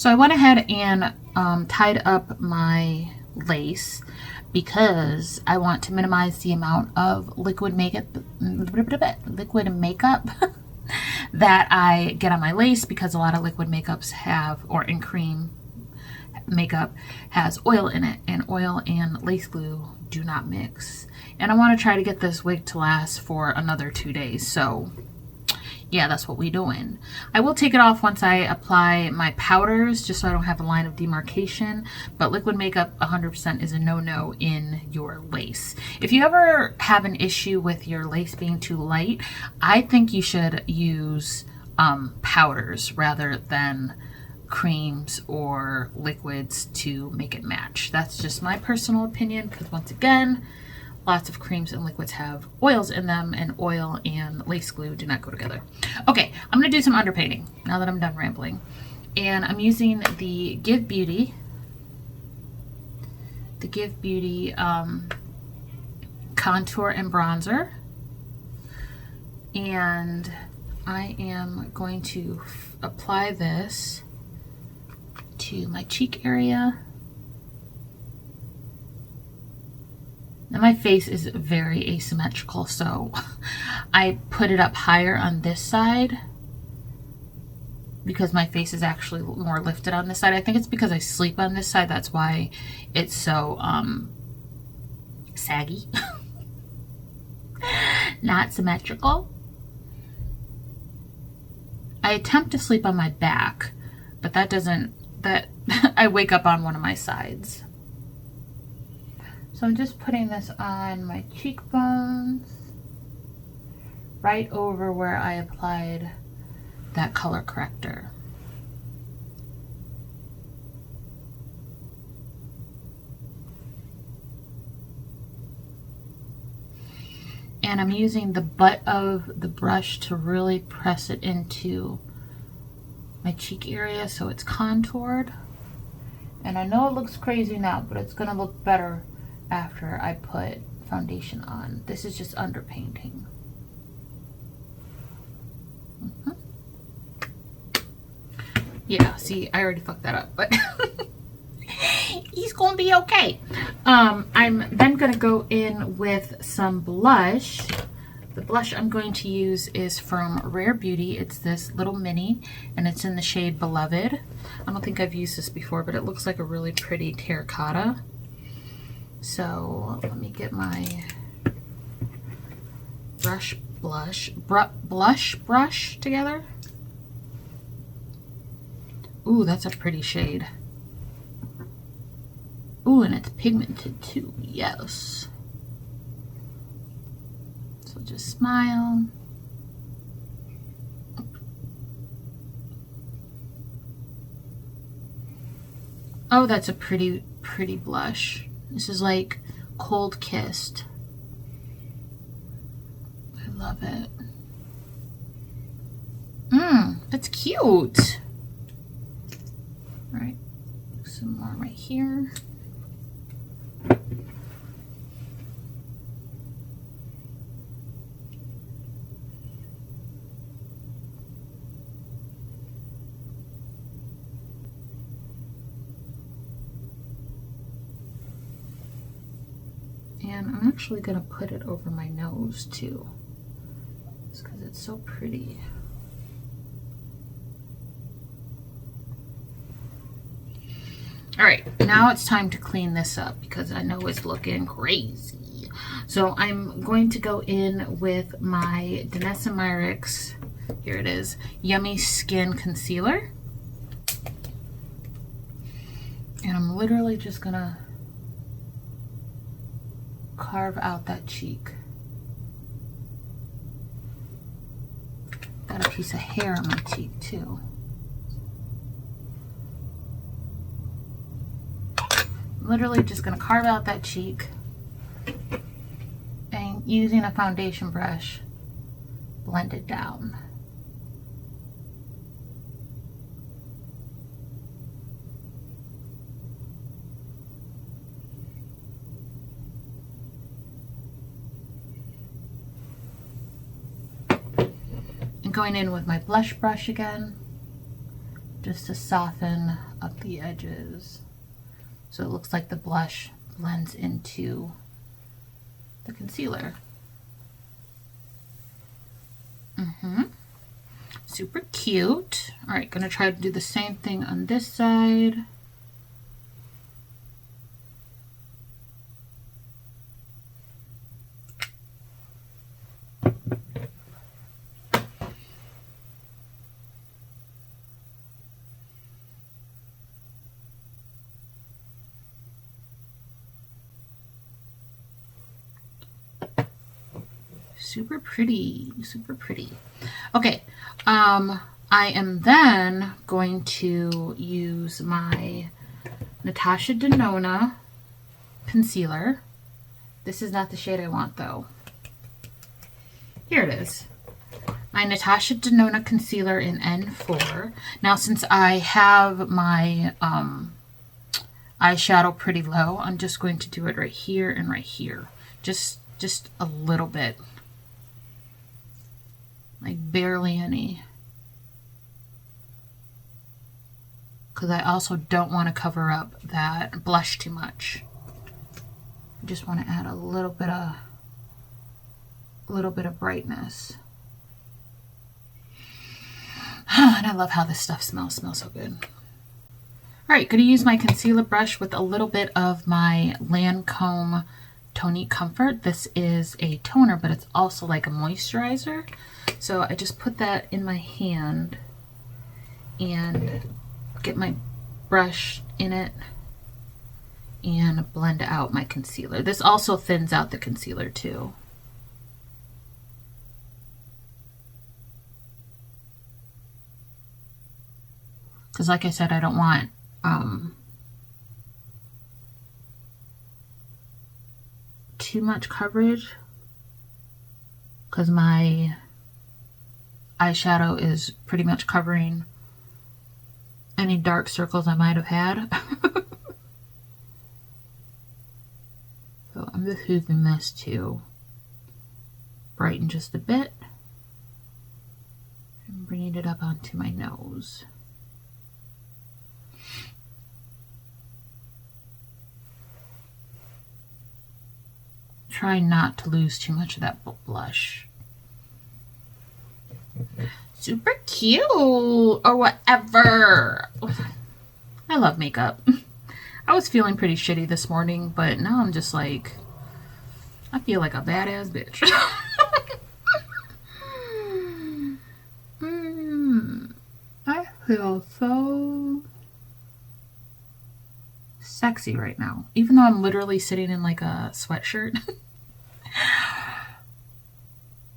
So I went ahead and tied up my lace because I want to minimize the amount of liquid makeup that I get on my lace, because a lot of liquid makeups have, or in cream makeup has oil in it, and oil and lace glue do not mix. And I want to try to get this wig to last for another 2 days. So yeah, that's what we're doing. I will take it off once I apply my powders, just so I don't have a line of demarcation. But liquid makeup 100% is a no-no in your lace. If you ever have an issue with your lace being too light, I think you should use powders rather than creams or liquids to make it match. That's just my personal opinion, because once again, lots of creams and liquids have oils in them, and oil and lace glue do not go together. Okay, I'm going to do some underpainting now that I'm done rambling. And I'm using the Give Beauty contour and bronzer. And I am going to apply this to my cheek area. Now my face is very asymmetrical, so I put it up higher on this side because my face is actually more lifted on this side. I think it's because I sleep on this side. That's why it's so saggy. Not symmetrical. I attempt to sleep on my back, but that doesn't, I wake up on one of my sides. So I'm just putting this on my cheekbones, right over where I applied that color corrector. And I'm using the butt of the brush to really press it into my cheek area so it's contoured. And I know it looks crazy now, but it's gonna look better after I put foundation on. This is just underpainting. Yeah, see, I already fucked that up, but he's gonna be okay. I'm then gonna go in with some blush. The blush I'm going to use is from Rare Beauty. It's this little mini, and it's in the shade Beloved. I don't think I've used this before, but it looks like a really pretty terracotta. So let me get my blush brush together. Ooh, that's a pretty shade. Ooh, and it's pigmented too. Yes. So just smile. Oh, that's a pretty blush. This is like Cold Kissed. I love it. That's cute. All right, some more right here. And I'm actually gonna put it over my nose too, just because it's so pretty. All right, now it's time to clean this up because I know it's looking crazy. So I'm going to go in with my Denona, here it is, Yummy Skin Concealer. And I'm literally just gonna carve out that cheek. Got a piece of hair on my cheek too. Literally just gonna carve out that cheek, and using a foundation brush, blend it down. And going in with my blush brush again, just to soften up the edges. So it looks like the blush blends into the concealer. Super cute. All right, gonna try to do the same thing on this side. Super pretty, super pretty. Okay, I am then going to use my Natasha Denona concealer. This is not the shade I want though. Here it is. My Natasha Denona concealer in N4. Now since I have my eyeshadow pretty low, I'm just going to do it right here and right here. Just a little bit. Like barely any. Because I also don't want to cover up that blush too much. I just want to add a little bit of brightness. And I love how this stuff smells. Smells so good. Alright, going to use my concealer brush with a little bit of my Lancome Tonique Comfort. This is a toner, but it's also like a moisturizer. So I just put that in my hand and get my brush in it and blend out my concealer. This also thins out the concealer too. Because like I said, I don't want too much coverage, because my eyeshadow is pretty much covering any dark circles I might have had. So I'm just using this to brighten just a bit and bringing it up onto my nose. Try not to lose too much of that blush. Super cute or whatever. I love makeup. I was feeling pretty shitty this morning, but now I'm just like, I feel like a badass bitch. I feel so sexy right now, even though I'm literally sitting in like a sweatshirt.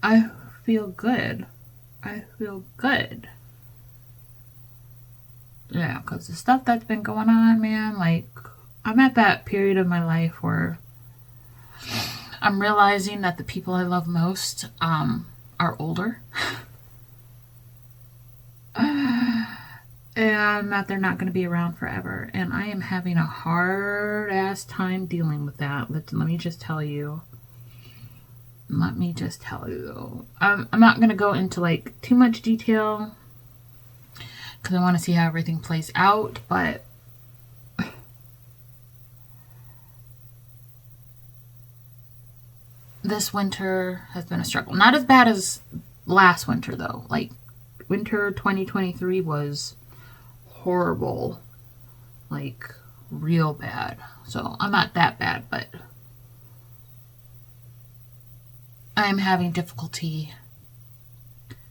I feel good. I feel good. Yeah, because the stuff that's been going on, man, like, I'm at that period of my life where I'm realizing that the people I love most are older. And that they're not going to be around forever. And I am having a hard-ass time dealing with that. Let me just tell you. Let me just tell you. I'm not going to go into, like, too much detail, because I want to see how everything plays out, but this winter has been a struggle. Not as bad as last winter, though. Like, winter 2023 was horrible. Like, real bad. So, I'm not that bad, but I'm having difficulty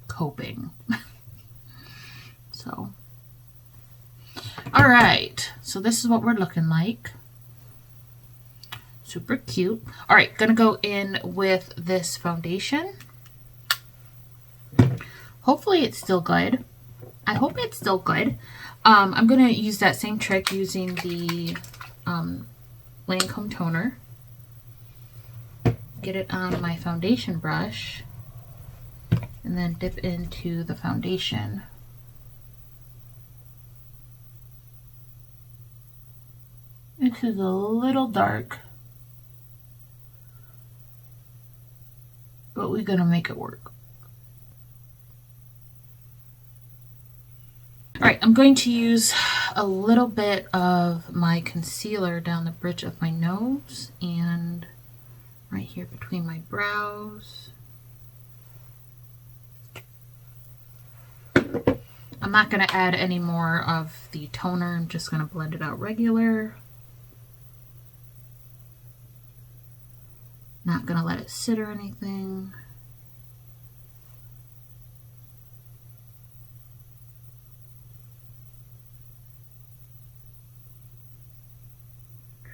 coping. So, all right, so this is what we're looking like. Super cute. All right, gonna go in with this foundation. Hopefully it's still good. I hope it's still good. I'm gonna use that same trick using the Lancome toner. Get it on my foundation brush and then dip into the foundation. This is a little dark, but we're gonna make it work. All right, I'm going to use a little bit of my concealer down the bridge of my nose and right here between my brows. I'm not going to add any more of the toner. I'm just going to blend it out regular. Not going to let it sit or anything.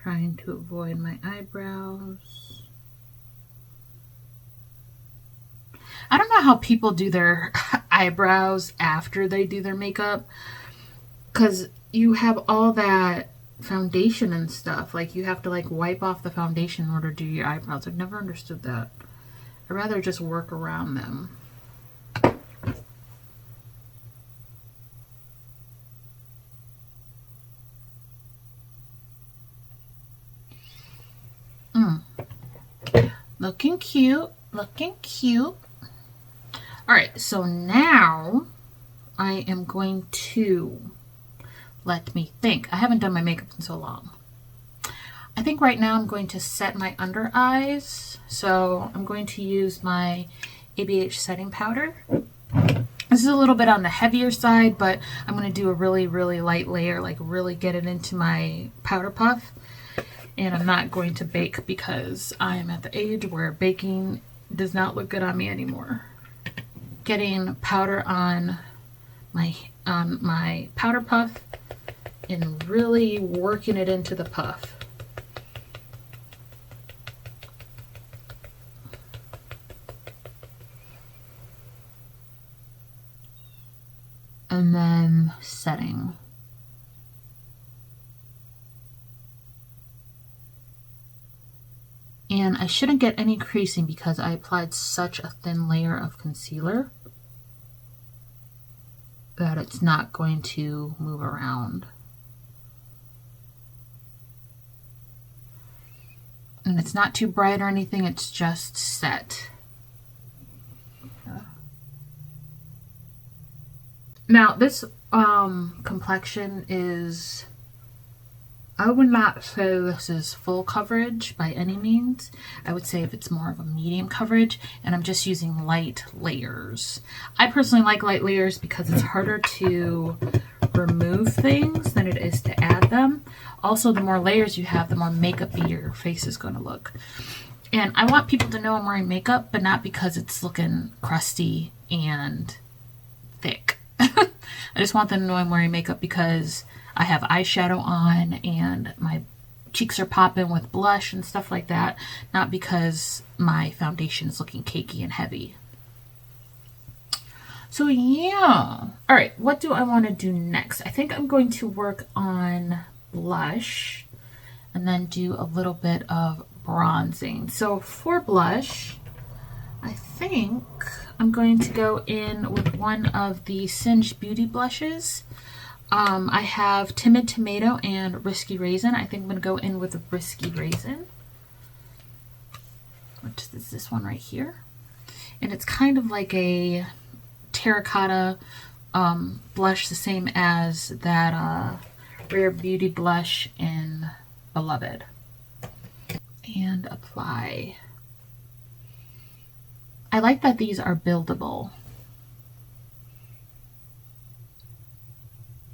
Trying to avoid my eyebrows. I don't know how people do their eyebrows after they do their makeup, because you have all that foundation and stuff. Like, you have to like wipe off the foundation in order to do your eyebrows. I've never understood that. I'd rather just work around them. Looking cute, looking cute. All right, so now I am going to, let me think. I haven't done my makeup in so long. I think right now I'm going to set my under eyes. So I'm going to use my ABH setting powder. This is a little bit on the heavier side, but I'm going to do a really, really light layer, like really get it into my powder puff. And I'm not going to bake because I am at the age where baking does not look good on me anymore. Getting powder on my powder puff and really working it into the puff. And then setting. And I shouldn't get any creasing because I applied such a thin layer of concealer that it's not going to move around. And it's not too bright or anything, it's just set. Now this complexion is, I would not say this is full coverage by any means. I would say if it's more of a medium coverage, and I'm just using light layers. I personally like light layers because it's harder to remove things than it is to add them. Also, the more layers you have, the more makeup-y your face is going to look. And I want people to know I'm wearing makeup, but not because it's looking crusty and thick. I just want them to know I'm wearing makeup because I have eyeshadow on and my cheeks are popping with blush and stuff like that, not because my foundation is looking cakey and heavy. So yeah. All right, what do I want to do next? I think I'm going to work on blush and then do a little bit of bronzing. So for blush, I think I'm going to go in with one of the Singe Beauty blushes. I have Timid Tomato and Risky Raisin. I think I'm going to go in with a Risky Raisin, which is this one right here. And it's kind of like a terracotta blush, the same as that Rare Beauty blush in Beloved. And apply. I like that these are buildable.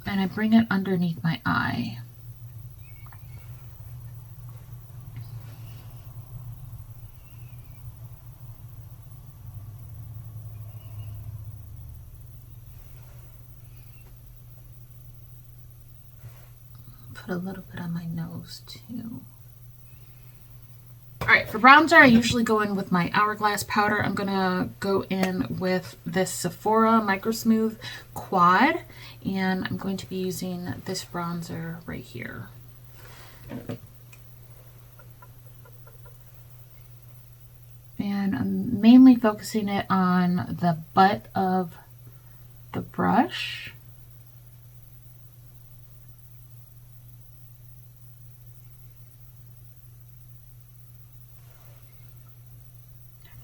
And I bring it underneath my eye. Put a little bit on my nose too. Alright, for bronzer, I usually go in with my Hourglass powder. I'm going to go in with this Sephora Microsmooth Quad. And I'm going to be using this bronzer right here. And I'm mainly focusing it on the butt of the brush.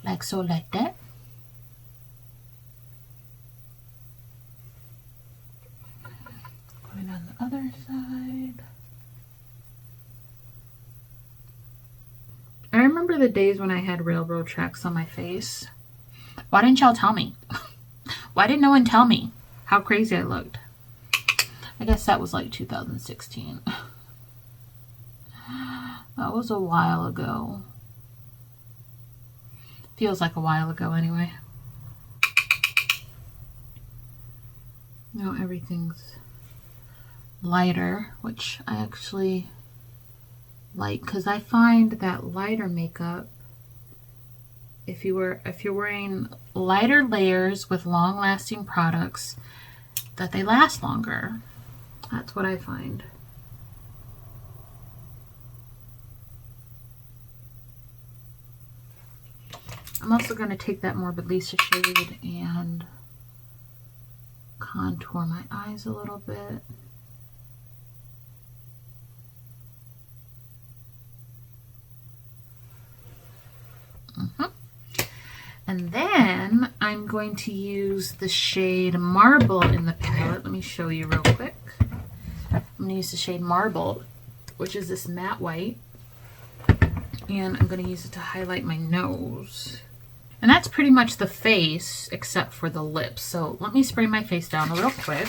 Like so, like that. other side. I remember the days when I had railroad tracks on my face. Why didn't y'all tell me? Why didn't no one tell me how crazy I looked? I guess that was like 2016. That was a while ago. Feels like a while ago anyway. Now everything's lighter, which I actually like, because I find that lighter makeup, if you're wearing lighter layers with long-lasting products, that they last longer. That's what I find. I'm also going to take that Morbid Lisa shade and contour my eyes a little bit. And then I'm going to use the shade Marble in the palette. Let me show you real quick. I'm going to use the shade Marble, which is this matte white. And I'm going to use it to highlight my nose. And that's pretty much the face, except for the lips. So let me spray my face down real quick.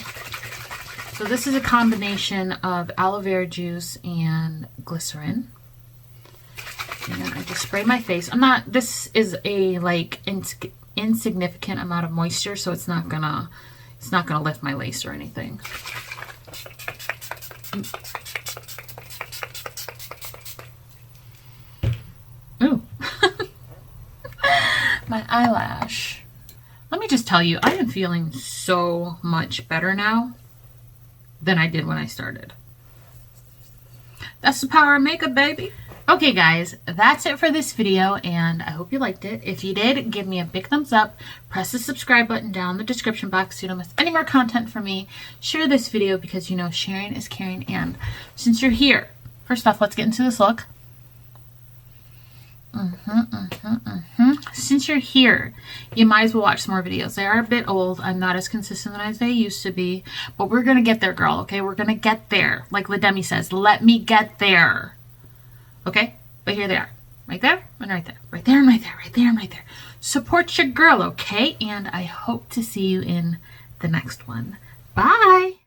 So this is a combination of aloe vera juice and glycerin. And I just spray my face. This is a like insignificant amount of moisture, so it's not gonna lift my lace or anything. Ooh. My eyelash. Let me just tell you, I am feeling so much better now than I did when I started. That's the power of makeup, baby. Okay guys, that's it for this video, and I hope you liked it. If you did, give me a big thumbs up, press the subscribe button down in the description box so you don't miss any more content from me. Share this video because you know sharing is caring, and since you're here, first off, let's get into this look. Since you're here, you might as well watch some more videos. They are a bit old. I'm not as consistent as they used to be, but we're gonna get there, girl, okay? We're gonna get there. Like Lademi says, let me get there. Okay, but here they are, right there and right there, right there and right there, right there and right there. Support your girl, okay? And I hope to see you in the next one. Bye.